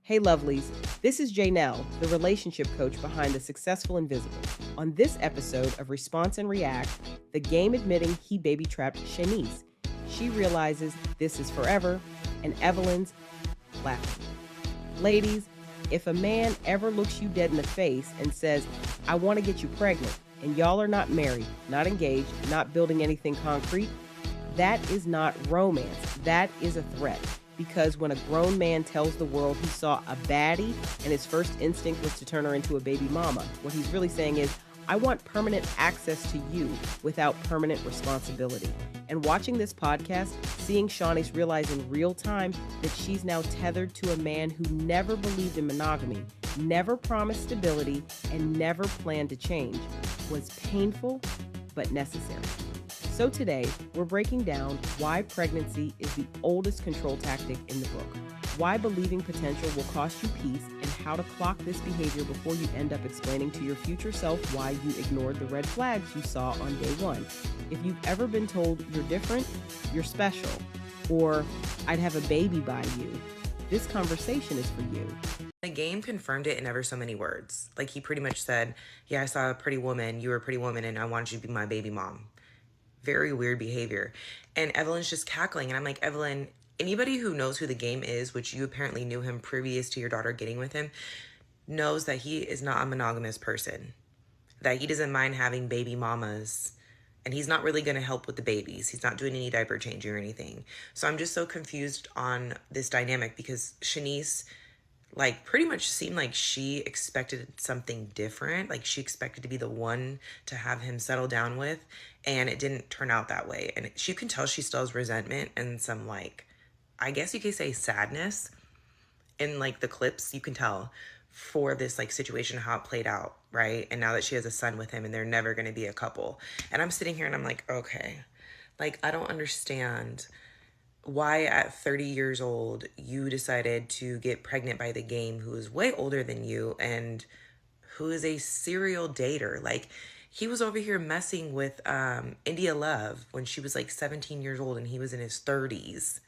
Hey lovelies, this is Janelle, the relationship coach behind The Successful Invisible. On this episode of Response and React, the game admitting he baby-trapped Shaniece. She realizes this is forever, and Evelyn's laughing. Ladies, if a man ever looks you dead in the face and says, I want to get you pregnant, and y'all are not married, not engaged, not building anything concrete, that is not romance. That is a threat. Because when a grown man tells the world he saw a baddie and his first instinct was to turn her into a baby mama, what he's really saying is, I want permanent access to you without permanent responsibility. And watching this podcast, seeing Shaniece realize in real time that she's now tethered to a man who never believed in monogamy, never promised stability, and never planned to change, was painful but necessary. So today, we're breaking down why pregnancy is the oldest control tactic in the book, why believing potential will cost you peace, and how to clock this behavior before you end up explaining to your future self why you ignored the red flags you saw on day one. If you've ever been told you're different, you're special, or I'd have a baby by you, this conversation is for you. The game confirmed it in ever so many words. Like, he pretty much said, yeah, I saw a pretty woman, you were a pretty woman, and I wanted you to be my baby mom. Very weird behavior. And Evelyn's just cackling. And I'm like, Evelyn, anybody who knows who the game is, which you apparently knew him previous to your daughter getting with him, knows that he is not a monogamous person, that he doesn't mind having baby mamas, and he's not really going to help with the babies. He's not doing any diaper changing or anything. So I'm just so confused on this dynamic because Shaniece, like, pretty much seemed like she expected something different. Like, she expected to be the one to have him settle down with, and it didn't turn out that way. And you can tell she still has resentment and some, like, I guess you could say sadness in, like, the clips. You can tell for this, like, situation, how it played out, right? And now that she has a son with him and they're never going to be a couple. And I'm sitting here and I'm like, okay, like, I don't understand why at 30 years old you decided to get pregnant by the game, who is way older than you and who is a serial dater. Like, he was over here messing with India Love when she was like 17 years old and he was in his 30s.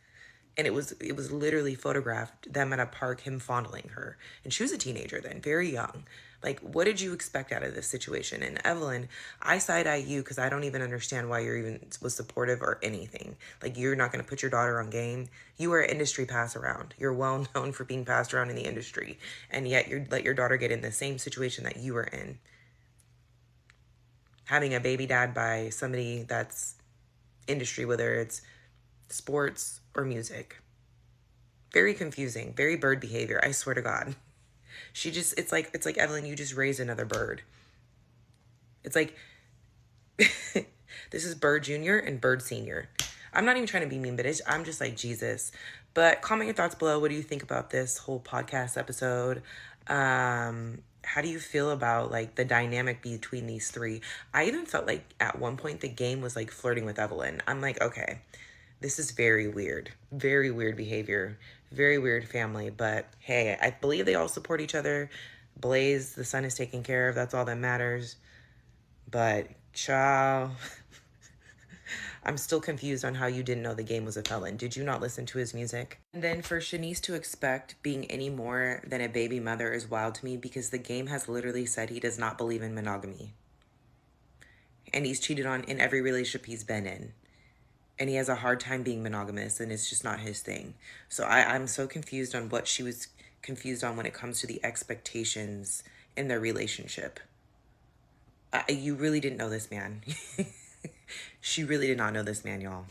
And it was literally photographed, them at a park, him fondling her. And she was a teenager then, very young. Like, what did you expect out of this situation? And Evelyn, I side-eye you because I don't even understand why you're even was supportive or anything. Like, you're not going to put your daughter on game. You are an industry pass-around. You're well known for being passed around in the industry. And yet you let your daughter get in the same situation that you were in. Having a baby dad by somebody that's industry, whether it's sports or music. Very confusing, very bird behavior, I swear to God. She just, it's like Evelyn, you just raised another bird. It's like, this is Bird Junior and Bird Senior. I'm not even trying to be mean, but I'm just like, Jesus. But comment your thoughts below. What do you think about this whole podcast episode? How do you feel about, like, the dynamic between these three? I even felt like at one point the game was like flirting with Evelyn. I'm like, okay, this is very weird behavior, very weird family. But hey, I believe they all support each other. Blaze, the son, is taken care of. That's all that matters. But child, I'm still confused on how you didn't know the game was a felon. Did you not listen to his music? And then for Shaniece to expect being any more than a baby mother is wild to me because the game has literally said he does not believe in monogamy. And he's cheated on in every relationship he's been in. And he has a hard time being monogamous, and it's just not his thing. So I'm so confused on what she was confused on when it comes to the expectations in their relationship. You really didn't know this man. She really did not know this man, y'all.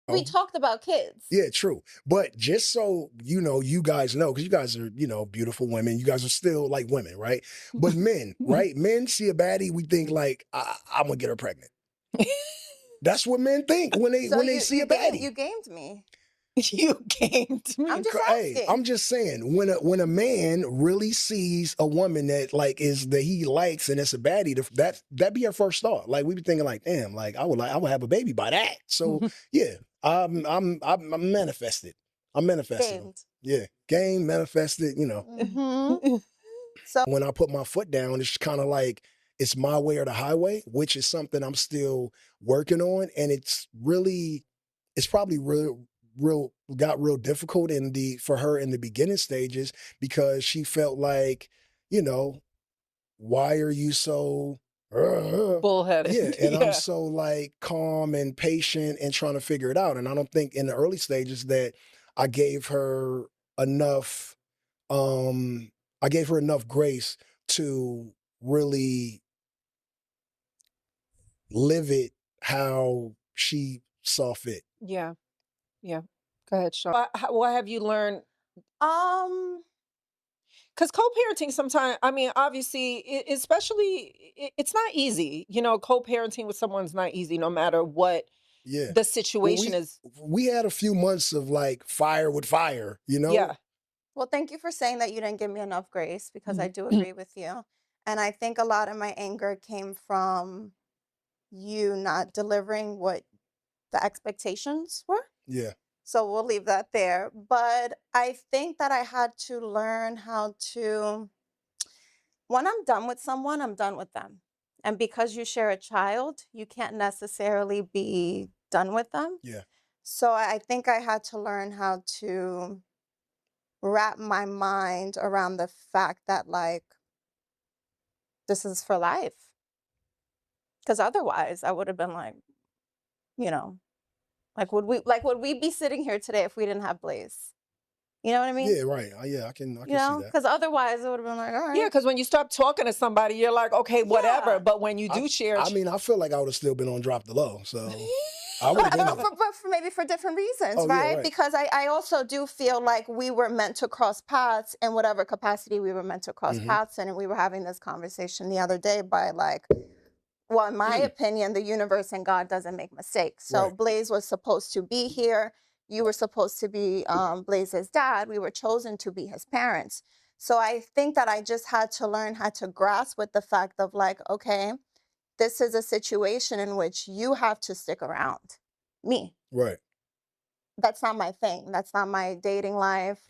We talked about kids. Yeah, true. But just so you know, you guys know, because you guys are, beautiful women. You guys are still like women, right? But men, right? Men see a baddie, we think like, I'm gonna get her pregnant. That's what men think when they see a baddie. You gamed me. You gamed me. I'm just asking. Hey, I'm just saying, when a man really sees a woman that that he likes and it's a baddie, that be our first thought. Like, we be thinking like, damn, like I would have a baby by that. So yeah, I'm manifested. I'm manifested. Gamed. Yeah, game manifested. Mm-hmm. So When I put my foot down, it's kind of like it's my way or the highway, which is something I'm still working on, and it's probably got real difficult for her in the beginning stages, because she felt like, you know, why are you so bullheaded? yeah, and I'm so like calm and patient and trying to figure it out. And I don't think in the early stages that I gave her enough grace to really live it how she saw fit. Yeah. Go ahead, Sean. What have you learned? Because co-parenting sometimes, I mean, obviously, it's not easy. You know, co-parenting with someone's not easy, no matter what Yeah. the situation is. We had a few months of like fire with fire, you know? Yeah. Well, thank you for saying that you didn't give me enough grace, because I do agree with you. And I think a lot of my anger came from you not delivering what the expectations were. Yeah. So we'll leave that there. But I think that I had to learn how to, when I'm done with someone, I'm done with them. And because you share a child, you can't necessarily be done with them. Yeah. So I think I had to learn how to wrap my mind around the fact that, like, this is for life. Because otherwise I would have been like, you know, like, would we be sitting here today if we didn't have Blaze? You know what I mean? Yeah, right. Yeah, I can You see know, that. because otherwise it would have been like, all right. Yeah, because when you stop talking to somebody, you're like, okay, whatever. Yeah. But when you do share, I mean, I feel like I would have still been on Drop the Low, so I would have been. But maybe for different reasons, Oh, yeah, right? right. Because I also do feel like we were meant to cross paths in whatever capacity we were meant to cross paths in. And we were having this conversation the other day by, like, well, in my opinion, the universe and God doesn't make mistakes. So Right. Blaze was supposed to be here. You were supposed to be Blaze's dad. We were chosen to be his parents. So I think that I just had to learn how to grasp with the fact of, like, okay, this is a situation in which you have to stick around me. Right. That's not my thing. That's not my dating life.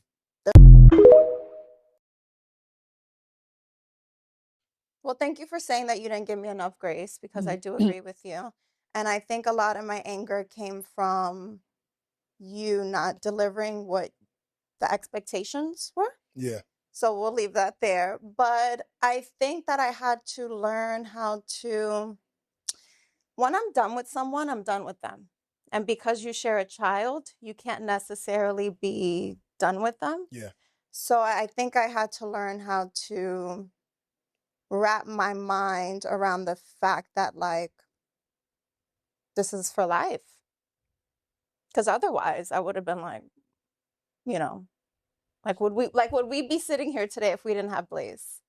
Well, thank you for saying that you didn't give me enough grace, because I do agree with you. And I think a lot of my anger came from you not delivering what the expectations were. Yeah. So we'll leave that there. But I think that I had to learn how to, when I'm done with someone, I'm done with them. And because you share a child, you can't necessarily be done with them. Yeah. So I think I had to learn how to wrap my mind around the fact that, like, this is for life. Because otherwise I would have been like, you know, like, would we be sitting here today if we didn't have Blaze?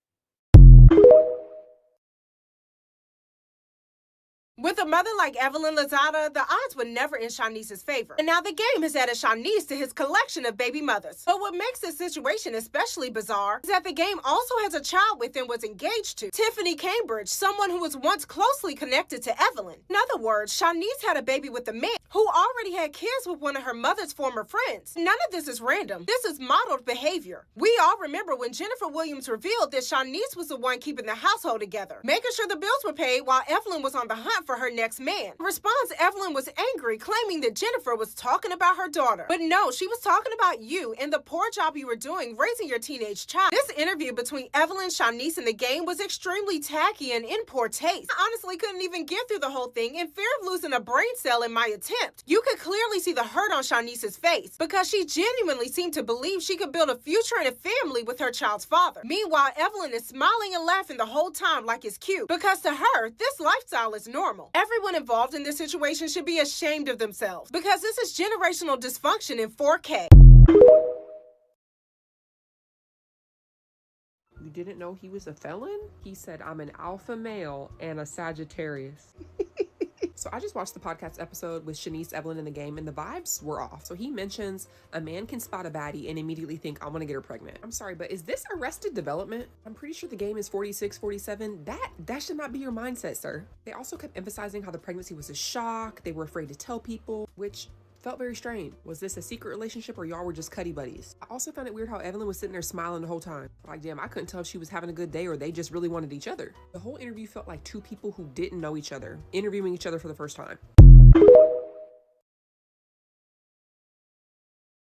With a mother like Evelyn Lozada, the odds were never in Shanice's favor. And now the game has added Shaniece to his collection of baby mothers. But what makes this situation especially bizarre is that the game also has a child with and was engaged to Tiffany Cambridge, someone who was once closely connected to Evelyn. In other words, Shaniece had a baby with a man who already had kids with one of her mother's former friends. None of this is random. This is modeled behavior. We all remember when Jennifer Williams revealed that Shaniece was the one keeping the household together, making sure the bills were paid while Evelyn was on the hunt for her next man. In response, Evelyn was angry, claiming that Jennifer was talking about her daughter. But no, she was talking about you and the poor job you were doing raising your teenage child. This interview between Evelyn, Shaniece, and the game was extremely tacky and in poor taste. I honestly couldn't even get through the whole thing in fear of losing a brain cell in my attempt. You could clearly see the hurt on Shanice's face because she genuinely seemed to believe she could build a future and a family with her child's father. Meanwhile, Evelyn is smiling and laughing the whole time like it's cute because to her, this lifestyle is normal. Everyone involved in this situation should be ashamed of themselves because this is generational dysfunction in 4K. You didn't know he was a felon? He said, I'm an alpha male and a Sagittarius. So I just watched the podcast episode with Shaniece, Evelyn, and the game, and the vibes were off. So he mentions a man can spot a baddie and immediately think, I want to get her pregnant. I'm sorry, but is this Arrested Development? I'm pretty sure the game is 46, 47. That should not be your mindset, sir. They also kept emphasizing how the pregnancy was a shock. They were afraid to tell people, which felt very strange. Was this a secret relationship or y'all were just cuddy buddies? I also found it weird how Evelyn was sitting there smiling the whole time. Like, damn, I couldn't tell if she was having a good day or they just really wanted each other. The whole interview felt like two people who didn't know each other, interviewing each other for the first time.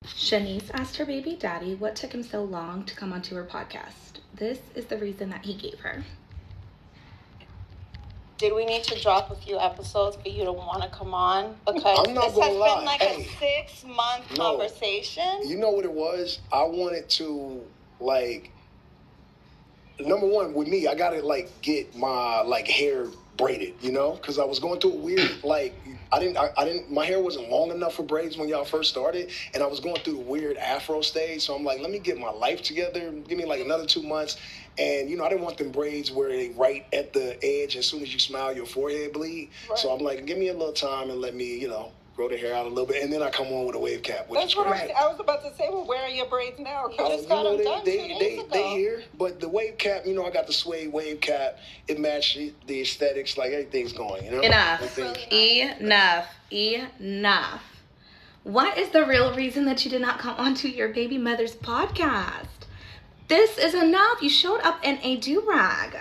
Shaniece asked her baby daddy what took him so long to come onto her podcast. This is the reason that he gave her. Did we need to drop a few episodes for you to want to come on? Because I'm not this gonna has lie. been like Hey, a 6-month no. conversation. You know what it was? I wanted to, like, number one, with me, I gotta, like, get my, like, hair braided, you know? Because I was going through a weird, like, I didn't, my hair wasn't long enough for braids when y'all first started, and I was going through a weird afro stage, so I'm like, let me get my life together, give me, like, another 2 months, and, you know, I didn't want them braids where they right at the edge, as soon as you smile, your forehead bleed, Right. So I'm like, give me a little time and let me, you know, grow the hair out a little bit, and then I come on with a wave cap, which That's is what great. I was about to say. Well, where are your braids now? You just got them done 2 days ago. They here, but the wave cap, you know, I got the suede wave cap. It matched the aesthetics, like everything's going, you know? Enough. Enough. What is the real reason that you did not come onto your baby mother's podcast? This is enough. You showed up in a do-rag.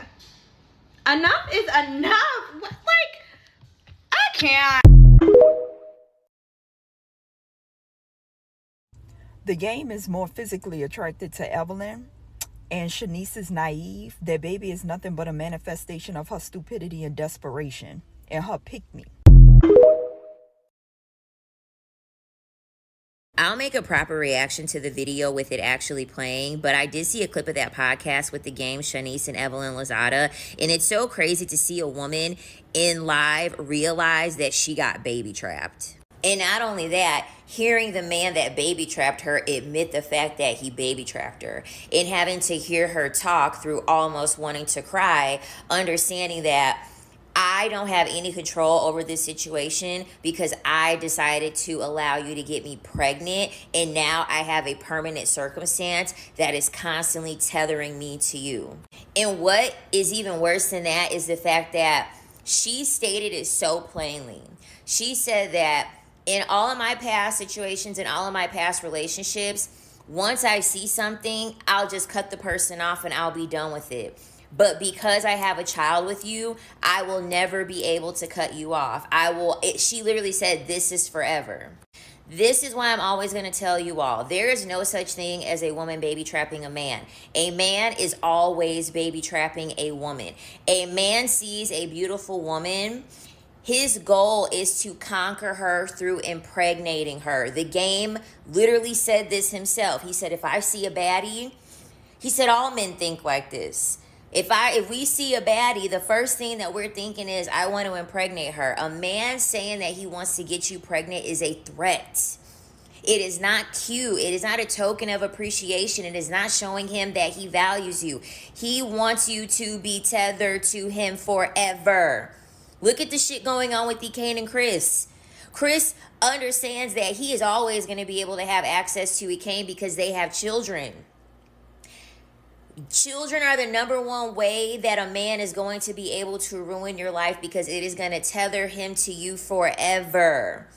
Enough is enough. What, like, I can't. The game is more physically attracted to Evelyn, and Shaniece is naive. Their baby is nothing but a manifestation of her stupidity and desperation, and her pick-me. I'll make a proper reaction to the video with it actually playing, but I did see a clip of that podcast with the game, Shaniece and Evelyn Lozada, and it's so crazy to see a woman in live realize that she got baby trapped. And not only that, hearing the man that baby trapped her admit the fact that he baby trapped her, and having to hear her talk through almost wanting to cry, understanding that I don't have any control over this situation because I decided to allow you to get me pregnant, and now I have a permanent circumstance that is constantly tethering me to you. And what is even worse than that is the fact that she stated it so plainly. She said that in all of my past situations, in all of my past relationships, once I see something, I'll just cut the person off and I'll be done with it. But because I have a child with you, I will never be able to cut you off. She literally said, this is forever. This is why I'm always going to tell you all, there is no such thing as a woman baby trapping a man. A man is always baby trapping a woman. A man sees a beautiful woman. His goal is to conquer her through impregnating her. The game literally said this himself. He said, if I see a baddie, he said, all men think like this. If we see a baddie, the first thing that we're thinking is, I want to impregnate her. A man saying that he wants to get you pregnant is a threat. It is not cute. It is not a token of appreciation. It is not showing him that he values you. He wants you to be tethered to him forever. Look at the shit going on with DK and Chris. Chris understands that he is always going to be able to have access to Ekane because they have children. Children are the number one way that a man is going to be able to ruin your life because it is going to tether him to you forever.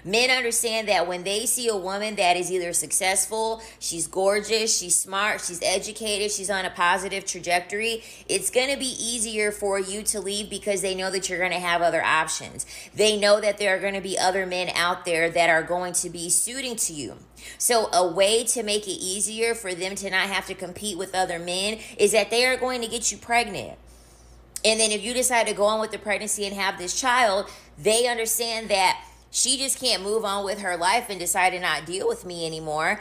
Men understand that when they see a woman that is either successful, she's gorgeous, she's smart, she's educated, she's on a positive trajectory, it's going to be easier for you to leave because they know that you're going to have other options. They know that there are going to be other men out there that are going to be suiting to you. So a way to make it easier for them to not have to compete with other men is that they are going to get you pregnant. And then if you decide to go on with the pregnancy and have this child, they understand that she just can't move on with her life and decide to not deal with me anymore.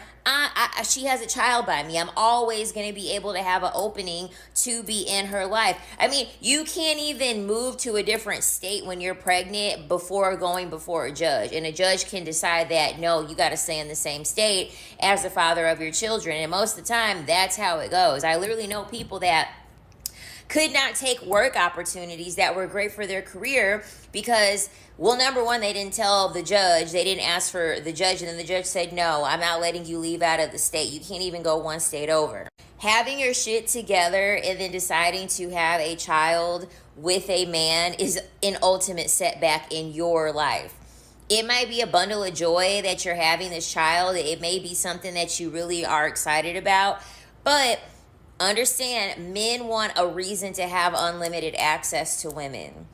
She has a child by me. I'm always going to be able to have an opening to be in her life. I mean, you can't even move to a different state when you're pregnant before going before a judge. And a judge can decide that, no, you got to stay in the same state as the father of your children. And most of the time, that's how it goes. I literally know people that could not take work opportunities that were great for their career because, well, number one, they didn't tell the judge. They didn't ask for the judge, and then the judge said, no, I'm not letting you leave out of the state. You can't even go one state over. Having your shit together and then deciding to have a child with a man is an ultimate setback in your life. It might be a bundle of joy that you're having this child. It may be something that you really are excited about, but understand, men want a reason to have unlimited access to women.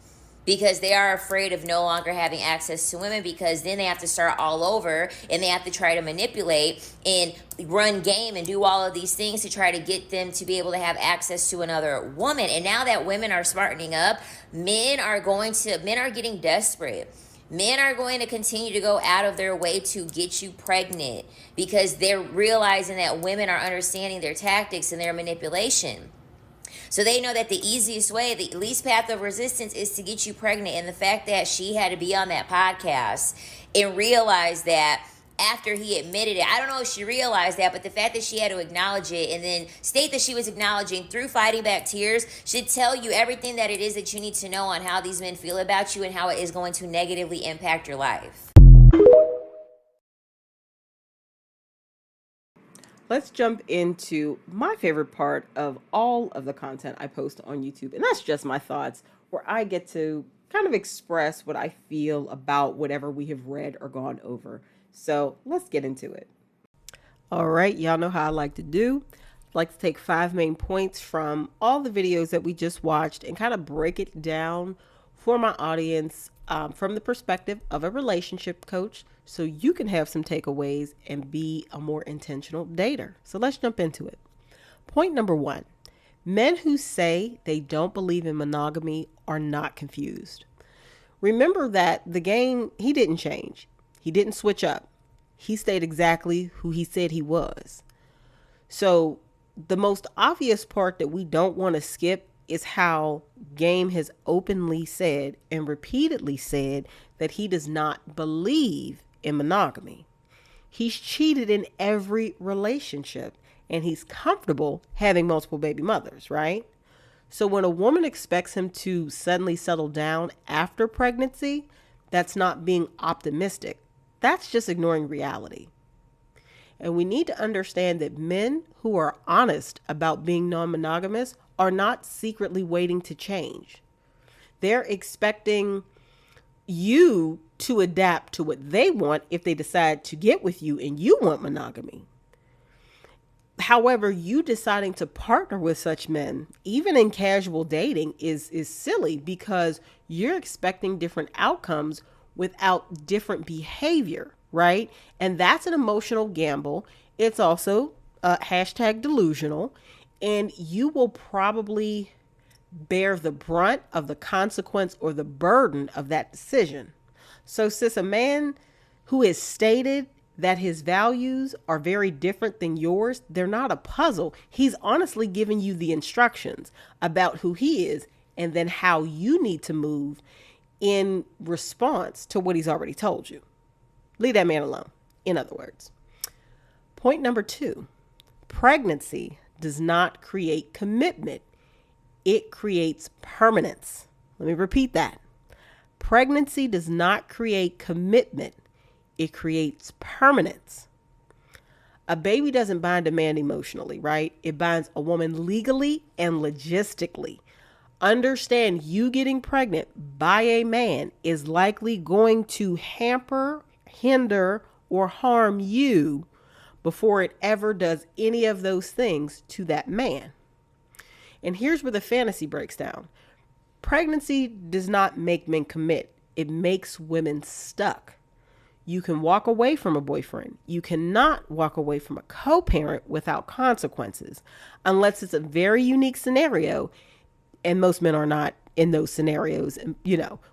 because they are afraid of no longer having access to women, because then they have to start all over and they have to try to manipulate and run game and do all of these things to try to get them to be able to have access to another woman. And now that women are smartening up, men are getting desperate. Men are going to continue to go out of their way to get you pregnant because they're realizing that women are understanding their tactics and their manipulation. So they know that the easiest way, the least path of resistance, is to get you pregnant. And the fact that she had to be on that podcast and realize that after he admitted it, I don't know if she realized that, but the fact that she had to acknowledge it and then state that she was acknowledging through fighting back tears should tell you everything that it is that you need to know on how these men feel about you and how it is going to negatively impact your life. Let's jump into my favorite part of all of the content I post on YouTube, and that's just my thoughts, where I get to kind of express what I feel about whatever we have read or gone over. So let's get into it. All right, y'all know how I like to do. I like to take 5 main points from all the videos that we just watched and kind of break it down for my audience from the perspective of a relationship coach, so you can have some takeaways and be a more intentional dater. So let's jump into it. Point number 1, men who say they don't believe in monogamy are not confused. Remember that the game, he didn't change. He didn't switch up. He stayed exactly who he said he was. So the most obvious part that we don't want to skip is how Game has openly said and repeatedly said that he does not believe in monogamy. He's cheated in every relationship and he's comfortable having multiple baby mothers, right? So when a woman expects him to suddenly settle down after pregnancy, that's not being optimistic. That's just ignoring reality. And we need to understand that men who are honest about being non-monogamous are not secretly waiting to change. They're expecting you to adapt to what they want if they decide to get with you and you want monogamy. However, you deciding to partner with such men, even in casual dating, is silly because you're expecting different outcomes without different behavior, right? And that's an emotional gamble. It's also hashtag delusional, and you will probably bear the brunt of the consequence or the burden of that decision. So sis, a man who has stated that his values are very different than yours, they're not a puzzle. He's honestly giving you the instructions about who he is and then how you need to move in response to what he's already told you. Leave that man alone, in other words. Point number 2, pregnancy does not create commitment. It creates permanence. Let me repeat that. Pregnancy does not create commitment. It creates permanence. A baby doesn't bind a man emotionally, right? It binds a woman legally and logistically. Understand, you getting pregnant by a man is likely going to hamper, hinder, or harm you before it ever does any of those things to that man. And here's where the fantasy breaks down. Pregnancy does not make men commit. It makes women stuck. You can walk away from a boyfriend. You cannot walk away from a co-parent without consequences, unless it's a very unique scenario. And most men are not in those scenarios,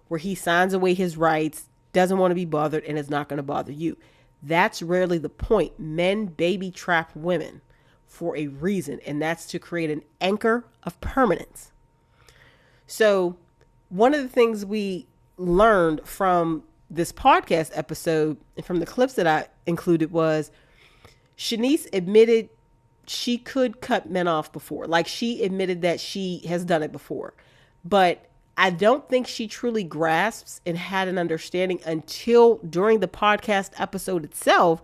where he signs away his rights, doesn't want to be bothered, and is not going to bother you. That's rarely the point. Men baby trap women for a reason, and that's to create an anchor of permanence. So one of the things we learned from this podcast episode and from the clips that I included was Shaniece admitted she could cut men off before. Like, she admitted that she has done it before, but I don't think she truly grasps and had an understanding until during the podcast episode itself,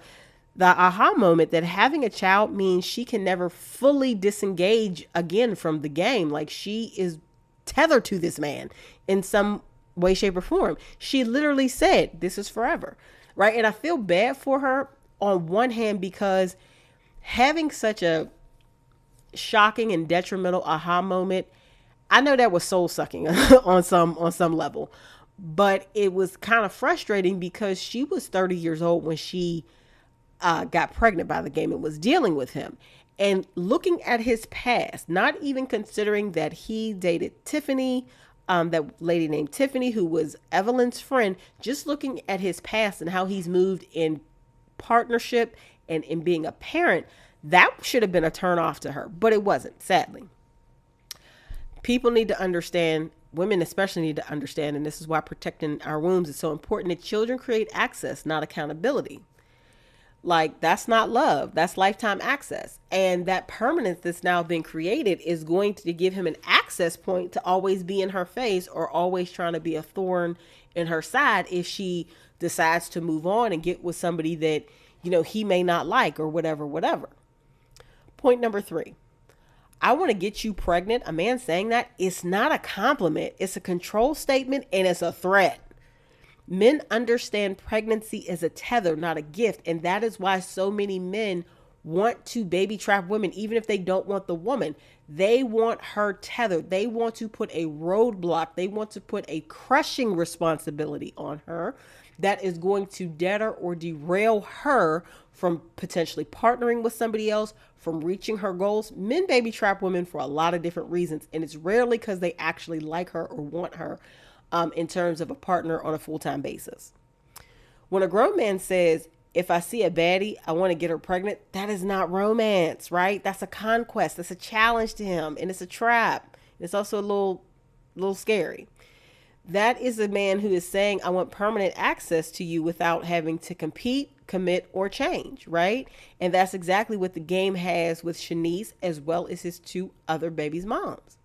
the aha moment that having a child means she can never fully disengage again from the game. Like, she is tethered to this man in some way, shape, or form. She literally said, this is forever, right? And I feel bad for her on one hand, because having such a shocking and detrimental aha moment I know that was soul sucking on some level, but it was kind of frustrating because she was 30 years old when she got pregnant by the game and was dealing with him. And looking at his past, not even considering that he dated Tiffany, that lady named Tiffany, who was Evelyn's friend, just looking at his past and how he's moved in partnership and in being a parent, that should have been a turn off to her, but it wasn't, sadly. People need to understand, women especially need to understand, and this is why protecting our wombs is so important, that children create access, not accountability. Like, that's not love, that's lifetime access. And that permanence that's now been created is going to give him an access point to always be in her face or always trying to be a thorn in her side if she decides to move on and get with somebody that, you know, he may not like or whatever. Point number 3. I want to get you pregnant. A man saying that, it's not a compliment. It's a control statement and it's a threat. Men understand pregnancy as a tether, not a gift. And that is why so many men want to baby trap women, even if they don't want the woman. They want her tethered. They want to put a roadblock. They want to put a crushing responsibility on her that is going to deter or derail her from potentially partnering with somebody else, from reaching her goals. Men baby trap women for a lot of different reasons, and it's rarely because they actually like her or want her in terms of a partner on a full-time basis. When a grown man says, if I see a baddie, I want to get her pregnant, that is not romance, right? That's a conquest. That's a challenge to him, and it's a trap. It's also a little scary. That is a man who is saying, I want permanent access to you without having to compete, commit, or change, right? And that's exactly what the game has with Shaniece as well as his 2 other babies' moms.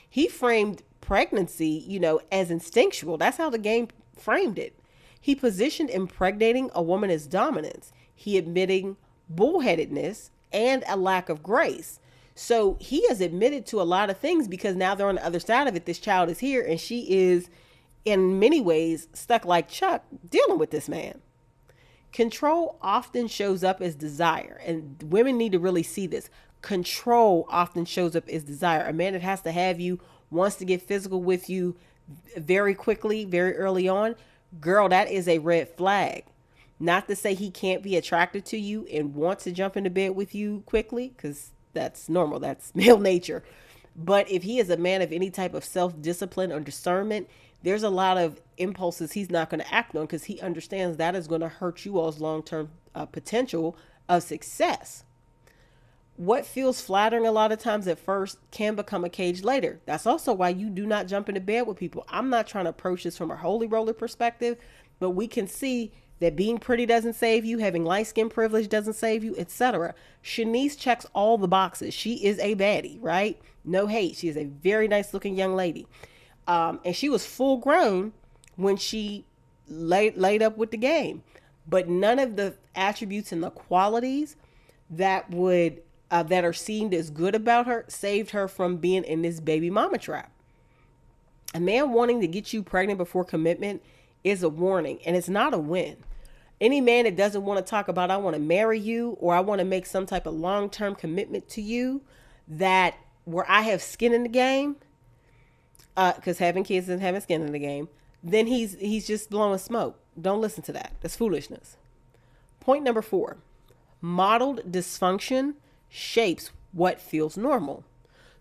He framed pregnancy, you know, as instinctual. That's how the game framed it. He positioned impregnating a woman as dominance. He admitting bullheadedness and a lack of grace. So he has admitted to a lot of things because now they're on the other side of it. This child is here and she is in many ways stuck like Chuck dealing with this man. Control often shows up as desire, and women need to really see this. Control often shows up as desire. A man that has to have you, wants to get physical with you very quickly, very early on. Girl, that is a red flag. Not to say he can't be attracted to you and want to jump into bed with you quickly, because that's normal. That's male nature. But if he is a man of any type of self-discipline or discernment, there's a lot of impulses he's not going to act on because he understands that is going to hurt you all's long-term potential of success. What feels flattering a lot of times at first can become a cage later. That's also why you do not jump into bed with people. I'm not trying to approach this from a holy roller perspective, but we can see that being pretty doesn't save you, having light skin privilege doesn't save you, etc. Shaniece checks all the boxes. She is a baddie, right? No hate. She is a very nice looking young lady. And she was full grown when she laid up with the game. But none of the attributes and the qualities that would that are seen as good about her saved her from being in this baby mama trap. A man wanting to get you pregnant before commitment is a warning, and it's not a win. Any man that doesn't want to talk about, I want to marry you, or I want to make some type of long-term commitment to you, that where I have skin in the game, because having kids and having skin in the game, then he's just blowing smoke. Don't listen to that. That's foolishness. Point number 4, modeled dysfunction shapes what feels normal.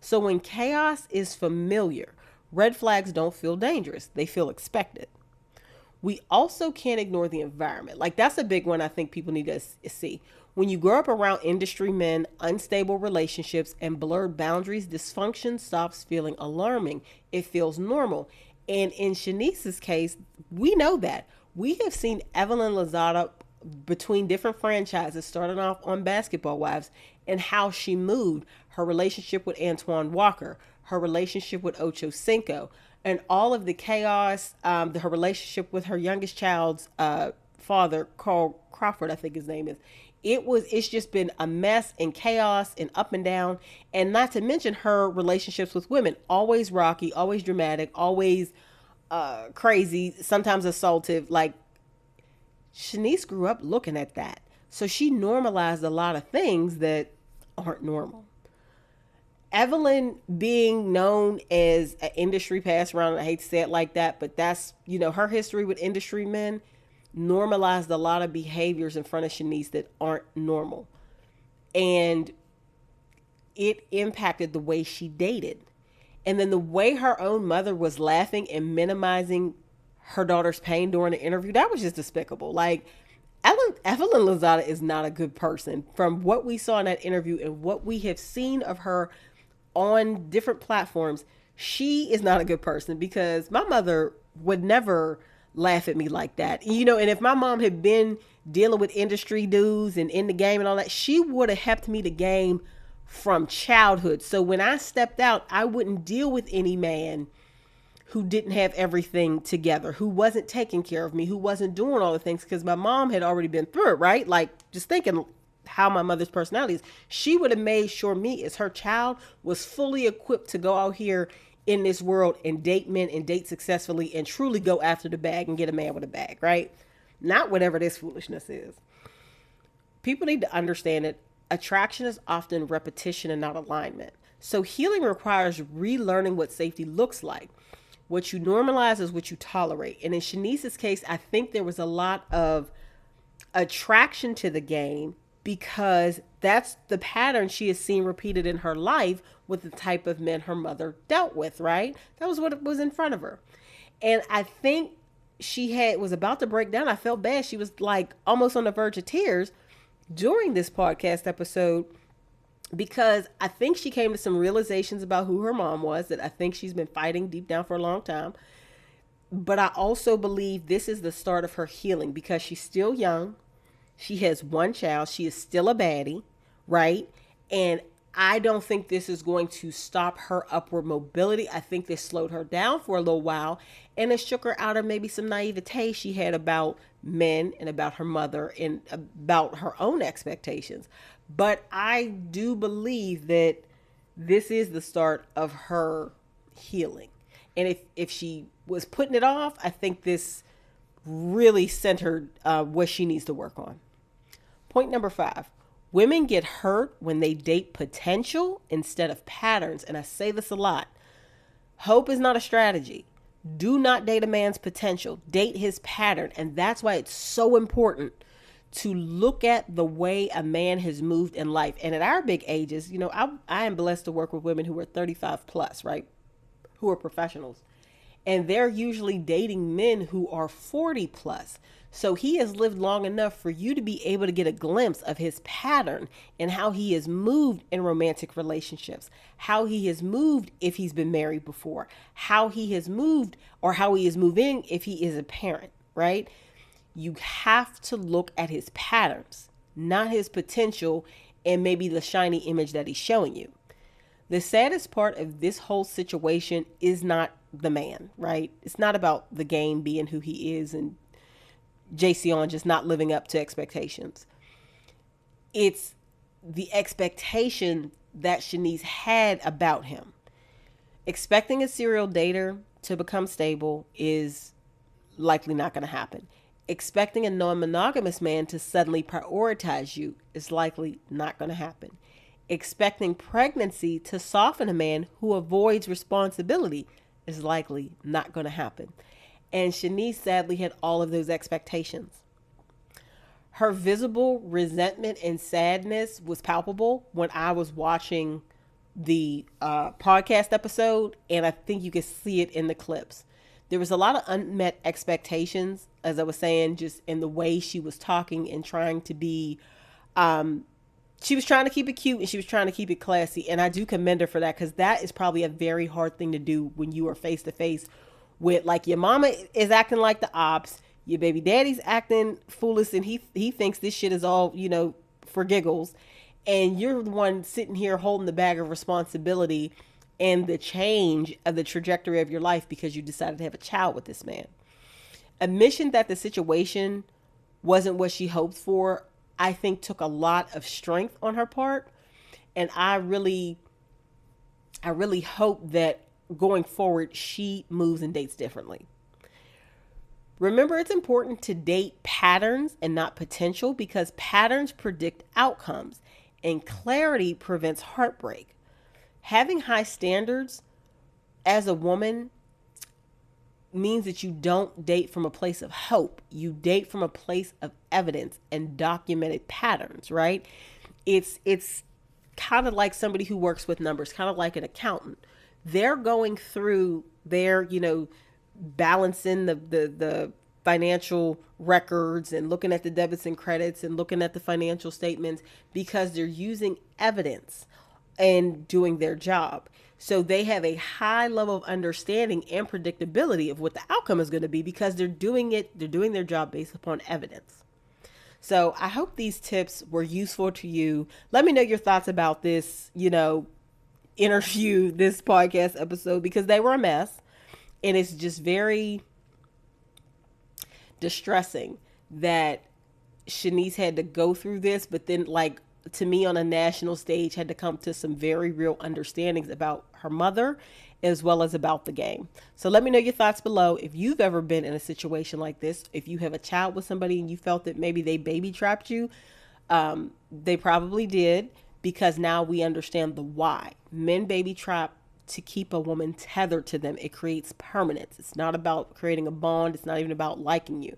So when chaos is familiar, red flags don't feel dangerous. They feel expected. We also can't ignore the environment. Like, that's a big one I think people need to see. When you grow up around industry men, unstable relationships, and blurred boundaries, dysfunction stops feeling alarming. It feels normal. And in Shaniece's case, we know that. We have seen Evelyn Lozada between different franchises, starting off on Basketball Wives, and how she moved, her relationship with Antoine Walker, her relationship with Ocho Cinco, and all of the chaos, her relationship with her youngest child's father, Carl Crawford, I think his name is. It's just been a mess and chaos and up and down. And not to mention her relationships with women, always rocky, always dramatic, always crazy, sometimes assaultive. Like, Shaniece grew up looking at that. So she normalized a lot of things that aren't normal. Evelyn being known as an industry pass around, I hate to say it like that, but that's, her history with industry men normalized a lot of behaviors in front of Shaniece that aren't normal. And it impacted the way she dated. And then the way her own mother was laughing and minimizing her daughter's pain during the interview, that was just despicable. Like, Evelyn Lozada is not a good person. From what we saw in that interview and what we have seen of her on different platforms, she is not a good person, because my mother would never laugh at me like that. And if my mom had been dealing with industry dudes and in the game and all that, she would have helped me the game from childhood. So when I stepped out, I wouldn't deal with any man who didn't have everything together, who wasn't taking care of me, who wasn't doing all the things, because my mom had already been through it, right? Like, just thinking how my mother's personality is, she would have made sure me as her child was fully equipped to go out here in this world and date men and date successfully and truly go after the bag and get a man with a bag, right? Not whatever this foolishness is. People need to understand that attraction is often repetition and not alignment. So healing requires relearning what safety looks like. What you normalize is what you tolerate. And in Shaniece's case, I think there was a lot of attraction to the game because that's the pattern she has seen repeated in her life with the type of men her mother dealt with, right? That was what was in front of her. And I think she was about to break down. I felt bad. She was like almost on the verge of tears during this podcast episode, because I think she came to some realizations about who her mom was that I think she's been fighting deep down for a long time. But I also believe this is the start of her healing, because she's still young. She has one child. She is still a baddie, right? And I don't think this is going to stop her upward mobility. I think this slowed her down for a little while, and it shook her out of maybe some naivete she had about men and about her mother and about her own expectations. But I do believe that this is the start of her healing. And if she was putting it off, I think this really sent her what she needs to work on. Point number 5. Women get hurt when they date potential instead of patterns. And I say this a lot. Hope is not a strategy. Do not date a man's potential. Date his pattern. And that's why it's so important to look at the way a man has moved in life. And at our big ages, I am blessed to work with women who are 35 plus, right? Who are professionals. And they're usually dating men who are 40 plus. So he has lived long enough for you to be able to get a glimpse of his pattern and how he has moved in romantic relationships, how he has moved if he's been married before, how he has moved or how he is moving if he is a parent, right? You have to look at his patterns, not his potential and maybe the shiny image that he's showing you. The saddest part of this whole situation is not the man, right? It's not about the game being who he is and Jason just not living up to expectations. It's the expectation that Shaniece had about him. Expecting a serial dater to become stable is likely not going to happen. Expecting a non-monogamous man to suddenly prioritize you is likely not going to happen. Expecting pregnancy to soften a man who avoids responsibility is likely not going to happen. And Shaniece sadly had all of those expectations. Her visible resentment and sadness was palpable when I was watching the podcast episode, and I think you can see it in the clips. There was a lot of unmet expectations, as I was saying, just in the way she was talking and trying to be, she was trying to keep it cute and she was trying to keep it classy. And I do commend her for that, because that is probably a very hard thing to do when you are face to face with, like, your mama is acting like the ops, your baby daddy's acting foolish and he thinks this shit is all, for giggles. And you're the one sitting here holding the bag of responsibility and the change of the trajectory of your life because you decided to have a child with this man. Admission that the situation wasn't what she hoped for, I think, took a lot of strength on her part. And I really hope that going forward, she moves and dates differently. Remember, it's important to date patterns and not potential, because patterns predict outcomes and clarity prevents heartbreak. Having high standards as a woman means that you don't date from a place of hope. You date from a place of evidence and documented patterns, right? It's kind of like somebody who works with numbers, kind of like an accountant. They're going through their, balancing the financial records and looking at the debits and credits and looking at the financial statements because they're using evidence and doing their job. So they have a high level of understanding and predictability of what the outcome is going to be because they're doing their job based upon evidence. So I hope these tips were useful to you. Let me know your thoughts about this, interview, this podcast episode, because they were a mess. And it's just very distressing that Shaniece had to go through this, but then to me on a national stage had to come to some very real understandings about her mother as well as about the game. So let me know your thoughts below. If you've ever been in a situation like this, if you have a child with somebody and you felt that maybe they baby trapped you, they probably did, because now we understand the why. Men baby trap to keep a woman tethered to them. It creates permanence. It's not about creating a bond. It's not even about liking you.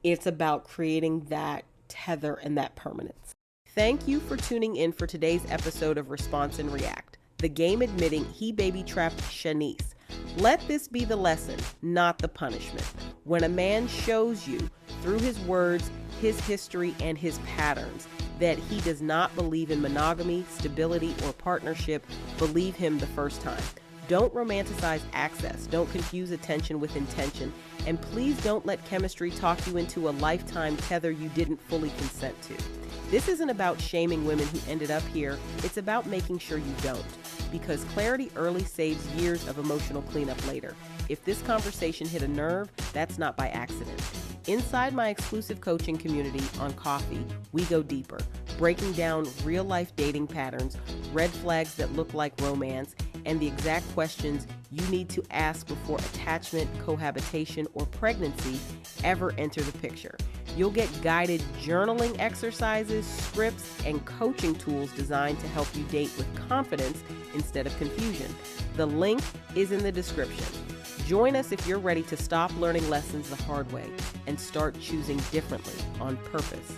It's about creating that tether and that permanence. Thank you for tuning in for today's episode of Response and React, the game admitting he baby trapped Shaniece. Let this be the lesson, not the punishment. When a man shows you through his words, his history, and his patterns that he does not believe in monogamy, stability, or partnership, believe him the first time. Don't romanticize access. Don't confuse attention with intention. And please don't let chemistry talk you into a lifetime tether you didn't fully consent to. This isn't about shaming women who ended up here. It's about making sure you don't. Because clarity early saves years of emotional cleanup later. If this conversation hit a nerve, that's not by accident. Inside my exclusive coaching community on Coffee, we go deeper, breaking down real-life dating patterns, red flags that look like romance, and the exact questions you need to ask before attachment, cohabitation, or pregnancy ever enter the picture. You'll get guided journaling exercises, scripts, and coaching tools designed to help you date with confidence instead of confusion. The link is in the description. Join us if you're ready to stop learning lessons the hard way and start choosing differently on purpose.